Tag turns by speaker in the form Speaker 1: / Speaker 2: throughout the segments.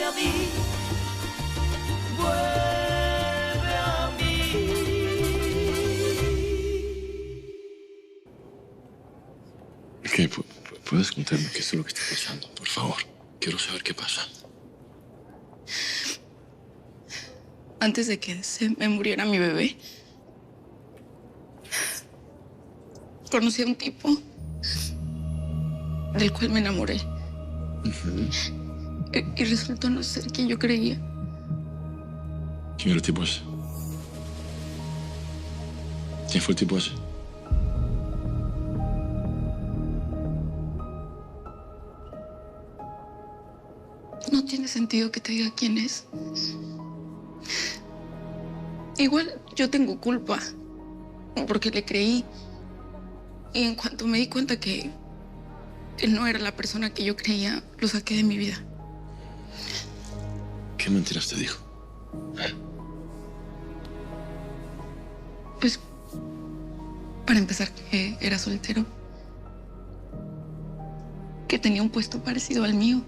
Speaker 1: a mí, vuelve a mí.
Speaker 2: ¿Qué? ¿Puedes contarme qué es lo que está pasando? Por favor. Quiero saber qué pasa.
Speaker 3: Antes de que se me muriera mi bebé, conocí a un tipo del cual me enamoré. Y resultó no ser quien yo creía.
Speaker 2: ¿Quién era el tipo ese? ¿Quién fue el tipo ese?
Speaker 3: No tiene sentido que te diga quién es. Igual yo tengo culpa, porque le creí. Y en cuanto me di cuenta que él no era la persona que yo creía, lo saqué de mi vida.
Speaker 2: ¿Qué mentiras te dijo?
Speaker 3: Pues, para empezar, que era soltero. Que tenía un puesto parecido al mío.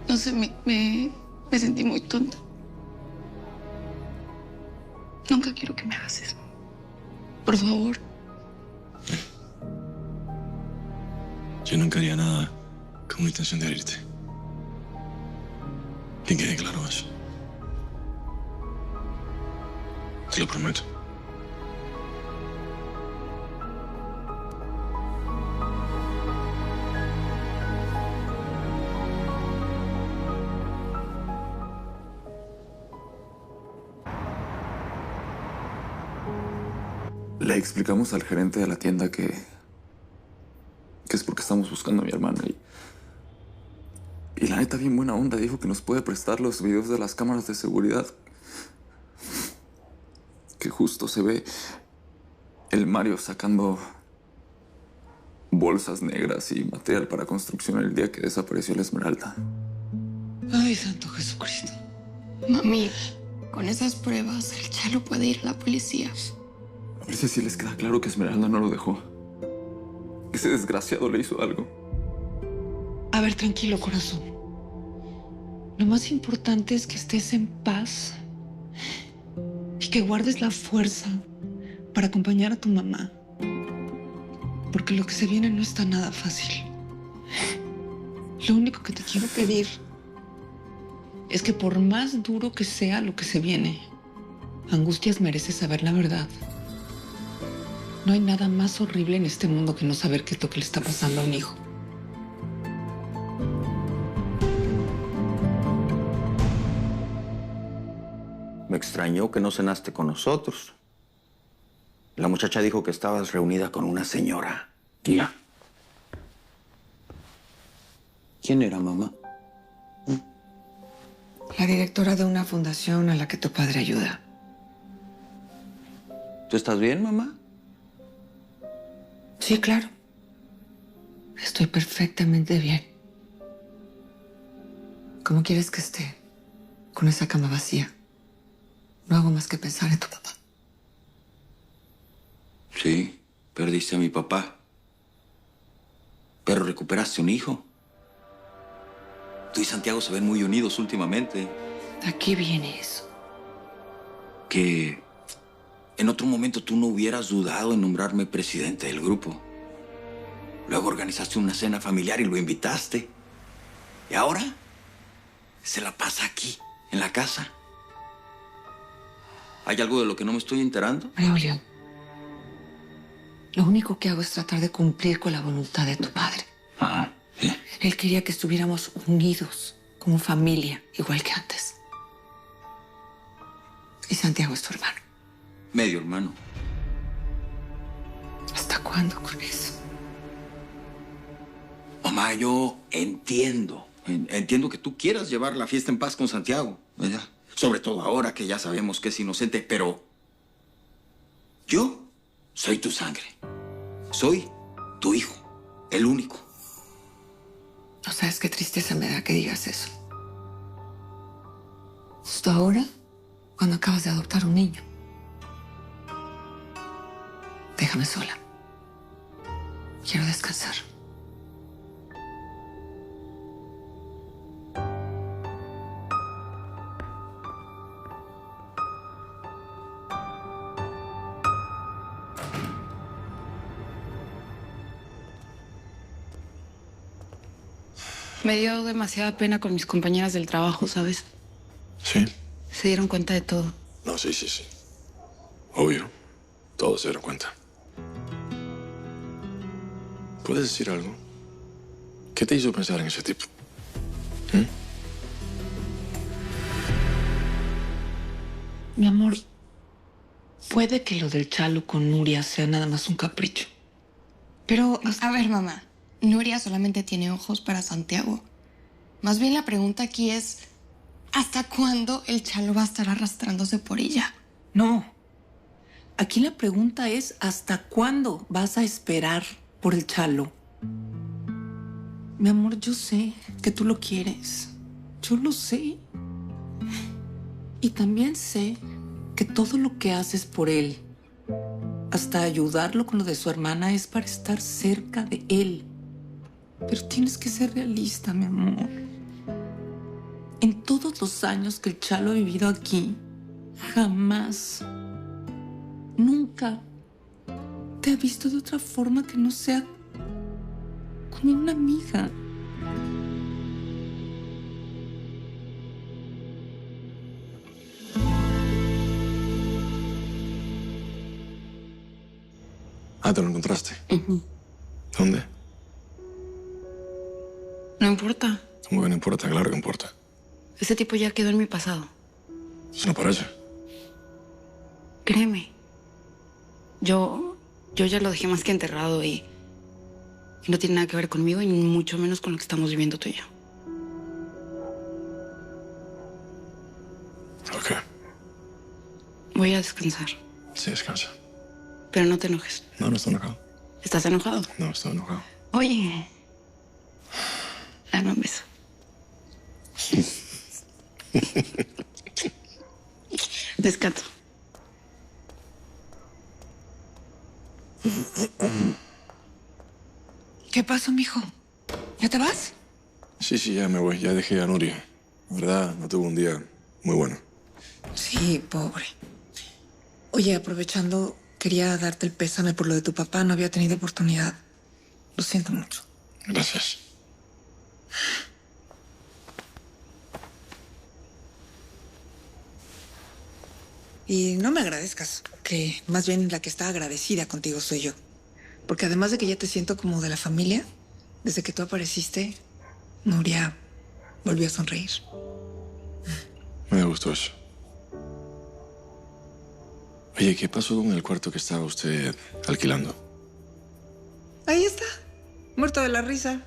Speaker 3: No sé, me sentí muy tonta. Nunca quiero que me hagas eso. Por favor.
Speaker 2: Yo nunca haría nada con la intención de herirte. Que quede claro eso. Te lo prometo.
Speaker 4: Le explicamos al gerente de la tienda que es porque estamos buscando a mi hermana y la neta bien buena onda dijo que nos puede prestar los videos de las cámaras de seguridad. Que justo se ve el Mario sacando bolsas negras y material para construcción el día que desapareció la Esmeralda.
Speaker 5: Ay, santo Jesucristo.
Speaker 3: Mami, con esas pruebas, el Chalo puede ir a la policía.
Speaker 4: A ver si les queda claro que Esmeralda no lo dejó. Ese desgraciado le hizo algo.
Speaker 5: A ver, tranquilo, corazón. Lo más importante es que estés en paz y que guardes la fuerza para acompañar a tu mamá. Porque lo que se viene no está nada fácil. Lo único que te quiero pedir es que por más duro que sea lo que se viene, Angustias merece saber la verdad. No hay nada más horrible en este mundo que no saber qué es lo que le está pasando a un hijo.
Speaker 6: Me extrañó que no cenaste con nosotros. La muchacha dijo que estabas reunida con una señora.
Speaker 4: Tía. ¿Quién era, mamá?
Speaker 5: La directora de una fundación a la que tu padre ayuda.
Speaker 6: ¿Tú estás bien, mamá?
Speaker 5: Sí, claro. Estoy perfectamente bien. ¿Cómo quieres que esté con esa cama vacía? No hago más que pensar en tu papá.
Speaker 6: Sí, perdiste a mi papá. Pero recuperaste un hijo. Tú y Santiago se ven muy unidos últimamente.
Speaker 5: ¿A qué viene eso?
Speaker 6: Que en otro momento tú no hubieras dudado en nombrarme presidente del grupo. Luego organizaste una cena familiar y lo invitaste. Y ahora se la pasa aquí, en la casa. ¿Hay algo de lo que no me estoy enterando?
Speaker 5: María Julián, lo único que hago es tratar de cumplir con la voluntad de tu padre.
Speaker 6: Ah, ¿sí?
Speaker 5: Él quería que estuviéramos unidos como familia, igual que antes. Y Santiago es tu hermano.
Speaker 6: Medio hermano.
Speaker 5: ¿Hasta cuándo con eso?
Speaker 6: Mamá, yo entiendo. Entiendo que tú quieras llevar la fiesta en paz con Santiago, ¿verdad? Sobre todo ahora que ya sabemos que es inocente, pero yo soy tu sangre. Soy tu hijo, el único.
Speaker 5: No sabes qué tristeza me da que digas eso. Justo ahora, cuando acabas de adoptar un niño. Déjame sola. Quiero descansar.
Speaker 3: Me dio demasiada pena con mis compañeras del trabajo, ¿sabes?
Speaker 2: ¿Sí?
Speaker 3: Se dieron cuenta de todo.
Speaker 2: No, sí. Obvio. Todos se dieron cuenta. ¿Puedes decir algo? ¿Qué te hizo pensar en ese tipo?
Speaker 5: Mi amor, puede que lo del Chalo con Nuria sea nada más un capricho. Pero
Speaker 7: A ver, mamá, Nuria solamente tiene ojos para Santiago. Más bien la pregunta aquí es, ¿hasta cuándo el Chalo va a estar arrastrándose por ella?
Speaker 5: no. Aquí la pregunta es, ¿hasta cuándo vas a esperar por el Chalo? Mi amor, yo sé que tú lo quieres. Yo lo sé. Y también sé que todo lo que haces por él, hasta ayudarlo con lo de su hermana, es para estar cerca de él. Pero tienes que ser realista, mi amor. En todos los años que el Chalo ha vivido aquí, jamás, nunca te ha visto de otra forma que no sea como una amiga.
Speaker 2: Ah, ¿te lo encontraste? ¿Dónde?
Speaker 3: No importa.
Speaker 2: ¿Cómo que no importa? Claro que importa.
Speaker 3: Ese tipo ya quedó en mi pasado.
Speaker 2: Eso no parece.
Speaker 3: Créeme. Yo ya lo dejé más que enterrado y no tiene nada que ver conmigo y mucho menos con lo que estamos viviendo tú y yo.
Speaker 2: Ok.
Speaker 3: Voy a descansar.
Speaker 2: Sí, descansa.
Speaker 3: Pero no te enojes.
Speaker 2: No estoy enojado.
Speaker 3: ¿Estás enojado?
Speaker 2: No estoy enojado.
Speaker 3: Oye. Dame un beso. Descanso.
Speaker 5: ¿Qué pasó, mijo? ¿Ya te vas?
Speaker 2: Sí, ya me voy. Ya dejé a Nuria. La verdad, no tuvo un día muy bueno.
Speaker 5: Sí, pobre. Oye, aprovechando, quería darte el pésame por lo de tu papá. No había tenido oportunidad. Lo siento mucho.
Speaker 2: Gracias.
Speaker 5: Y no me agradezcas, que más bien la que está agradecida contigo soy yo. Porque además de que ya te siento como de la familia, desde que tú apareciste, Nuria volvió a sonreír.
Speaker 2: Me gustó eso. Oye, ¿qué pasó con el cuarto que estaba usted alquilando?
Speaker 5: Ahí está, muerto de la risa.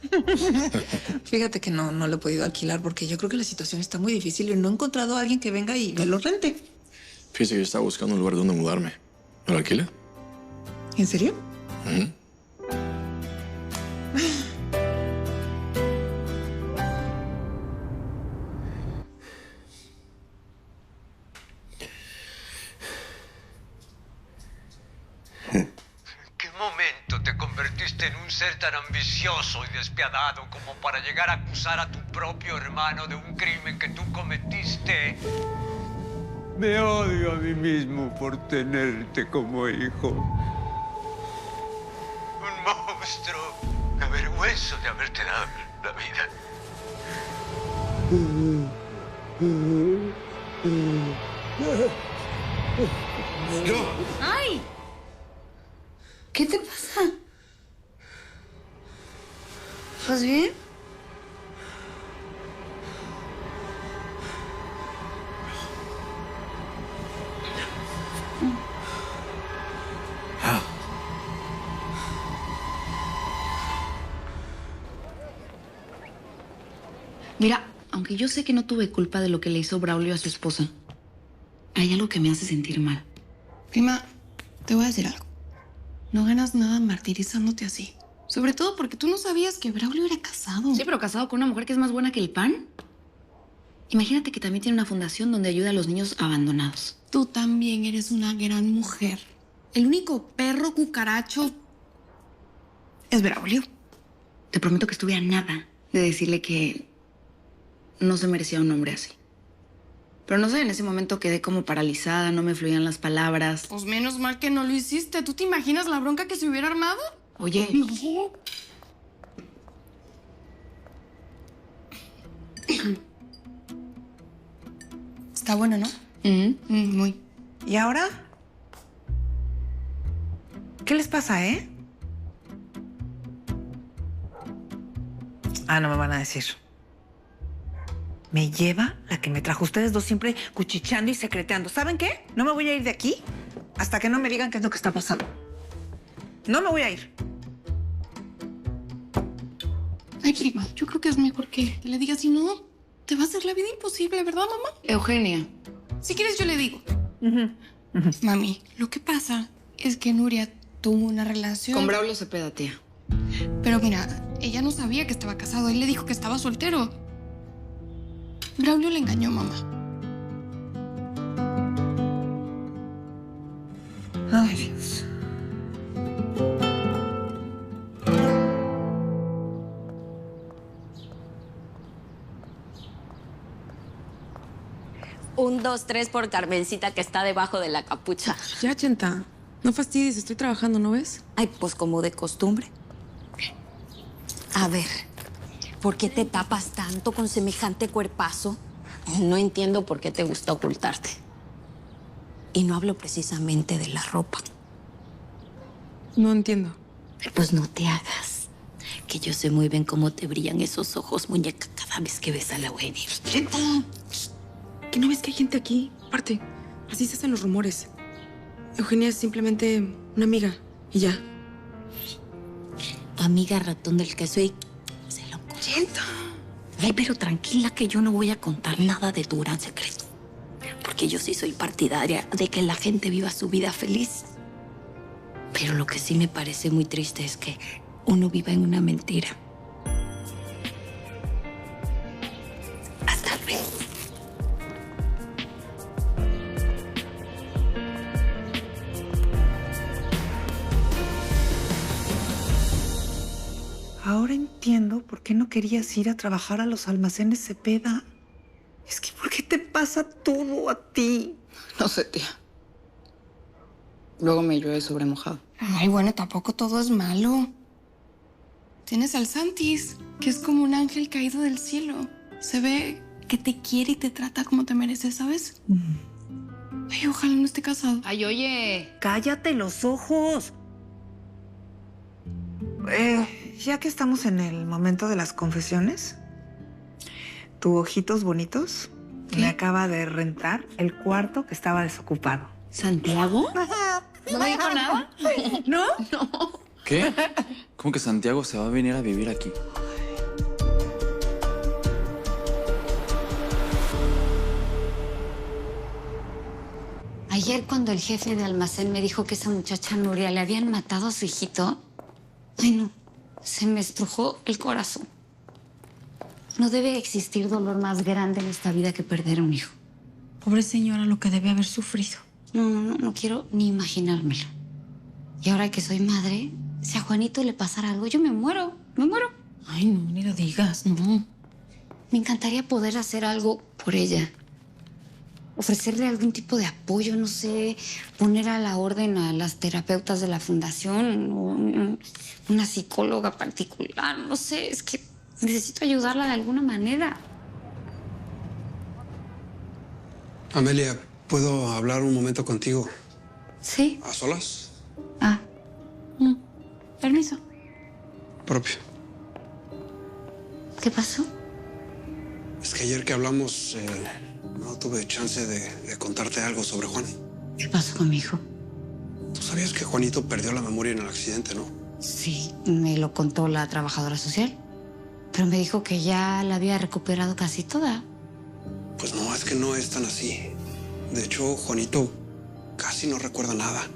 Speaker 5: Fíjate que no lo he podido alquilar porque yo creo que la situación está muy difícil y no he encontrado a alguien que venga y me lo rente.
Speaker 2: Fíjese que yo estaba buscando un lugar donde mudarme. ¿Me lo alquila?
Speaker 5: ¿En serio?
Speaker 2: Ujú.
Speaker 1: ¿Qué momento te convertiste en un ser tan ambicioso y despiadado como para llegar a acusar a tu propio hermano de un crimen que tú cometiste? Me odio a mí mismo por tenerte como hijo. Un monstruo. Me avergüenzo de haberte dado la vida.
Speaker 7: ¡Ay! ¿Qué te pasa? ¿Estás bien?
Speaker 3: Mira, aunque yo sé que no tuve culpa de lo que le hizo Braulio a su esposa, hay algo que me hace sentir mal.
Speaker 7: Prima, te voy a decir algo. No ganas nada martirizándote así. Sobre todo porque tú no sabías que Braulio era casado.
Speaker 3: Sí, pero casado con una mujer que es más buena que el pan. Imagínate que también tiene una fundación donde ayuda a los niños abandonados.
Speaker 7: Tú también eres una gran mujer. El único perro cucaracho es Braulio.
Speaker 3: Te prometo que estuve a nada de decirle que no se merecía un hombre así. Pero no sé, en ese momento quedé como paralizada, no me fluían las palabras.
Speaker 7: Pues menos mal que no lo hiciste. ¿Tú te imaginas la bronca que se hubiera armado?
Speaker 3: Oye,
Speaker 7: No. Está bueno, ¿no? Muy.
Speaker 5: ¿Y ahora? ¿Qué les pasa, eh? Ah, no me van a decir. Me lleva la que me trajo. Ustedes dos siempre cuchicheando y secreteando. ¿Saben qué? No me voy a ir de aquí hasta que no me digan qué es lo que está pasando. No me voy a ir.
Speaker 3: Ay, prima, yo creo que es mejor que le digas, si no, te va a hacer la vida imposible, ¿verdad, mamá?
Speaker 8: Eugenia.
Speaker 3: Si quieres, yo le digo. Mami, lo que pasa es que Nuria tuvo una relación...
Speaker 8: Con Braulio Cepeda, tía.
Speaker 3: Pero mira, ella no sabía que estaba casado. Él le dijo que estaba soltero. Braulio le engañó, mamá.
Speaker 5: Ay, Dios.
Speaker 9: Un, dos, tres por Carmencita, que está debajo de la capucha.
Speaker 10: Ya, Chenta. No fastidies, estoy trabajando, ¿no ves?
Speaker 9: Ay, pues como de costumbre. A ver, ¿por qué te tapas tanto con semejante cuerpazo? No entiendo por qué te gusta ocultarte. Y no hablo precisamente de la ropa.
Speaker 10: No entiendo.
Speaker 9: Pues no te hagas, que yo sé muy bien cómo te brillan esos ojos, muñeca, cada vez que ves a la Eugenia.
Speaker 10: Chenta. ¿Que no ves que hay gente aquí? Aparte, así se hacen los rumores. Eugenia es simplemente una amiga y ya.
Speaker 9: Tu amiga ratón del queso y se lo
Speaker 10: Chenta.
Speaker 9: Ay, pero tranquila, que yo no voy a contar nada de tu gran secreto. Porque yo sí soy partidaria de que la gente viva su vida feliz. Pero lo que sí me parece muy triste es que uno viva en una mentira. Hasta luego.
Speaker 5: Ahora entiendo por qué no querías ir a trabajar a los almacenes Cepeda. Es que ¿por qué te pasa todo a ti?
Speaker 8: No sé, tía. Luego me llueve sobre mojado.
Speaker 3: Ay, bueno, tampoco todo es malo. Tienes al Santis, que es como un ángel caído del cielo. Se ve que te quiere y te trata como te mereces, ¿sabes? Ay, ojalá no esté casado.
Speaker 8: Ay, oye.
Speaker 5: ¡Cállate los ojos! Ya que estamos en el momento de las confesiones, tu Ojitos Bonitos me acaba de rentar el cuarto que estaba desocupado.
Speaker 9: ¿Santiago?
Speaker 8: ¿No me dijo nada?
Speaker 5: ¿No?
Speaker 4: ¿Qué? ¿Cómo que Santiago se va a venir a vivir aquí?
Speaker 9: Ayer cuando el jefe de almacén me dijo que esa muchacha Nuria le habían matado a su hijito, ay no, se me estrujó el corazón. No debe existir dolor más grande en esta vida que perder a un hijo.
Speaker 3: Pobre señora, lo que debe haber sufrido.
Speaker 9: No quiero ni imaginármelo. Y ahora que soy madre, si a Juanito le pasara algo, yo me muero.
Speaker 3: Ay, no, ni lo digas, no.
Speaker 9: Me encantaría poder hacer algo por ella. Ofrecerle algún tipo de apoyo, no sé, poner a la orden a las terapeutas de la fundación, o una psicóloga particular, no sé, es que necesito ayudarla de alguna manera.
Speaker 11: Amelia, ¿puedo hablar un momento contigo?
Speaker 9: ¿Sí?
Speaker 11: ¿A solas?
Speaker 9: Permiso.
Speaker 11: Propio.
Speaker 9: ¿Qué pasó?
Speaker 11: Es que ayer que hablamos, no tuve chance de contarte algo sobre Juan.
Speaker 9: ¿Qué pasó con mi hijo?
Speaker 11: Tú sabías que Juanito perdió la memoria en el accidente, ¿no?
Speaker 9: Sí, me lo contó la trabajadora social. Pero me dijo que ya la había recuperado casi toda.
Speaker 11: Pues no, es que no es tan así. De hecho, Juanito casi no recuerda nada.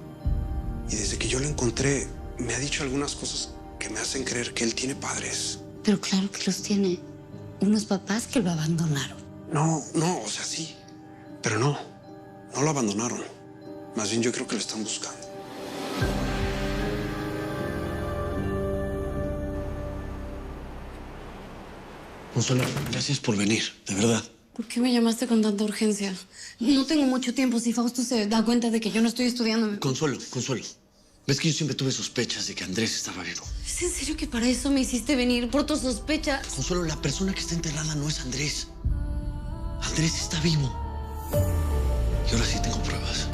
Speaker 11: Y desde que yo lo encontré, me ha dicho algunas cosas que me hacen creer que él tiene padres.
Speaker 9: Pero claro que los tiene. Unos papás que lo abandonaron.
Speaker 11: No, o sea, sí. Pero no lo abandonaron. Más bien yo creo que lo están buscando.
Speaker 2: Consuelo, gracias por venir, de verdad.
Speaker 3: ¿Por qué me llamaste con tanta urgencia? No tengo mucho tiempo. Si Fausto se da cuenta de que yo no estoy estudiando...
Speaker 2: Consuelo. ¿Ves que yo siempre tuve sospechas de que Andrés estaba vivo?
Speaker 3: ¿Es en serio que para eso me hiciste venir? ¿Por tus sospechas?
Speaker 2: Consuelo, la persona que está enterrada no es Andrés. Andrés está vivo. Y ahora sí tengo pruebas.